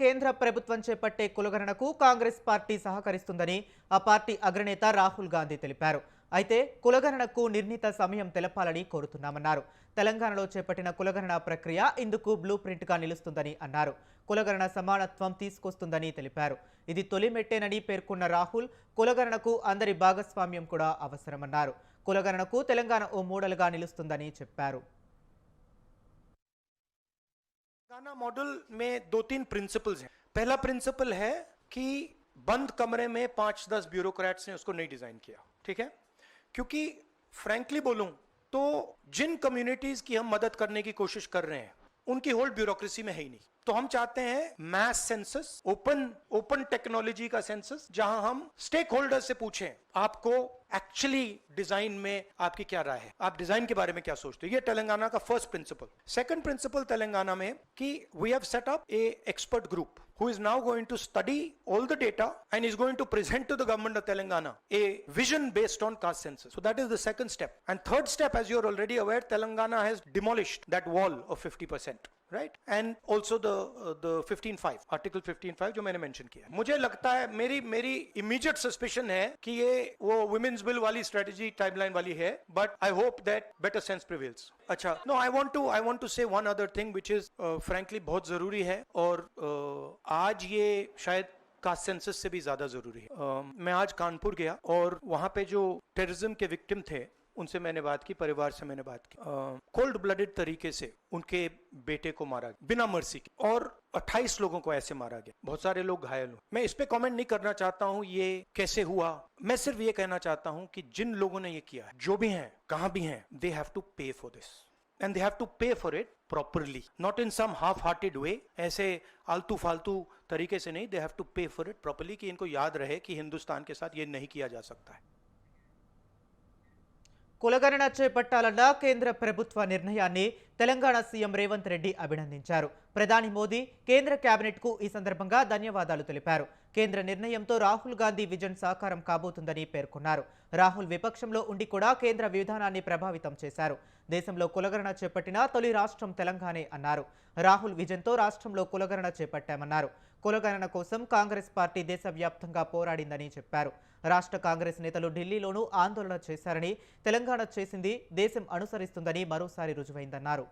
కేంద్ర ప్రభుత్వం చేపట్టే కులగణనకు కాంగ్రెస్ పార్టీ సహకరిస్తుందని ఆ పార్టీ అగ్రనేత రాహుల్ గాంధీ తెలిపారు. అయితే కులగణనకు నిర్ణీత సమయం తెలపాలని కోరుతున్నామన్నారు. తెలంగాణలో చేపట్టిన కులగణన ప్రక్రియ ఇందుకు బ్లూ ప్రింట్ గా నిలుస్తుందని అన్నారు. కులగణన సమానత్వం తీసుకొస్తుందని తెలిపారు. ఇది తొలి మెట్టేనని పేర్కొన్న రాహుల్ కులగణనకు అందరి భాగస్వామ్యం కూడా అవసరమన్నారు. కులగణనకు తెలంగాణ ఓ మోడల్గా నిలుస్తుందని చెప్పారు. तेलंगाना मॉडल में 2-3 प्रिंसिपल्स हैं। पहला प्रिंसिपल है कि बंद कमरे में 5-10 ब्यूरोक्रेट्स ने उसको नहीं डिजाइन किया, ठीक है? क्योंकि फ्रैंकली बोलूं तो जिन कम्युनिटीज की हम मदद करने की कोशिश कर रहे हैं उनकी होल्ड ब्यूरोक्रेसी में है ही नहीं। तो हम चाहते हैं मैस सेंसस, ओपन टेक्नोलॉजी का सेंसस, जहां हम स्टेक होल्डर से पूछें आपको एक्चुअली डिजाइन में आपकी क्या राय है, आप डिजाइन के बारे में क्या सोचते हो। ये तेलंगाना का first principle. Second principle Telangana में कि we have set up a expert group who is now going to study all the data and is going to present to the government of Telangana a vision based on caste census. So that is the second step. And third step, as you are already aware, Telangana has demolished that wall of 50%. right? And also the 15.5 article 15.5 जो मैंने mention किया। मुझे लगता है मेरी immediate suspicion है कि ये वो women's bill वाली strategy timeline वाली है, but I hope that better sense prevails। अच्छा, no, I want to say one other thing which is frankly बहुत जरूरी है और आज ये शायद कास्ट सेंसस से भी ज्यादा जरूरी है। मैं आज कानपुर गया और वहां पे जो टेररिज्म के विक्टिम थे उनसे मैंने बात की, परिवार से मैंने बात की। कोल्ड ब्लडेड तरीके से उनके बेटे को मारा गया बिना मर्सी के और 28 लोगों को ऐसे मारा गया, बहुत सारे लोग घायल हुए। मैं इस पे कमेंट नहीं करना चाहता हूं ये कैसे हुआ, मैं सिर्फ ये कहना चाहता हूं कि जिन लोगों ने ये किया है, जो भी हैं, कहां भी हैं, दे हैव टू पे for this and they have to pay for it properly, not in some half-hearted way, ऐसे आलतू फालतू तरीके से नहीं। they have to pay for it properly कि इनको याद रहे कि हिंदुस्तान के साथ ये नहीं किया जा सकता है। కులగణన చేపట్టాలన్న కేంద్ర ప్రభుత్వ నిర్ణయాన్ని తెలంగాణ సీఎం రేవంత్ రెడ్డి అభినందించారు. ప్రధాని మోదీ కేంద్ర కేబినెట్కు ఈ సందర్భంగా ధన్యవాదాలు తెలిపారు. కేంద్ర నిర్ణయంతో రాహుల్ గాంధీ విజన్ సాకారం కాబోతుందని పేర్కొన్నారు. రాహుల్ విపక్షంలో ఉండి కూడా కేంద్ర విధానాన్ని ప్రభావితం చేశారు. దేశంలో కులగణన చేపట్టిన తొలి రాష్ట్రం తెలంగాణే అన్నారు. రాహుల్ విజన్తో రాష్ట్రంలో కులగణన చేపట్టామన్నారు. కులగణన కోసం కాంగ్రెస్ పార్టీ దేశవ్యాప్తంగా పోరాడిందని చెప్పారు. రాష్ట్ర కాంగ్రెస్ నేతలు ఢిల్లీలోనూ ఆందోళన చేశారని, తెలంగాణ చేసింది దేశం అనుసరిస్తుందని మరోసారి రుజువైందన్నారు.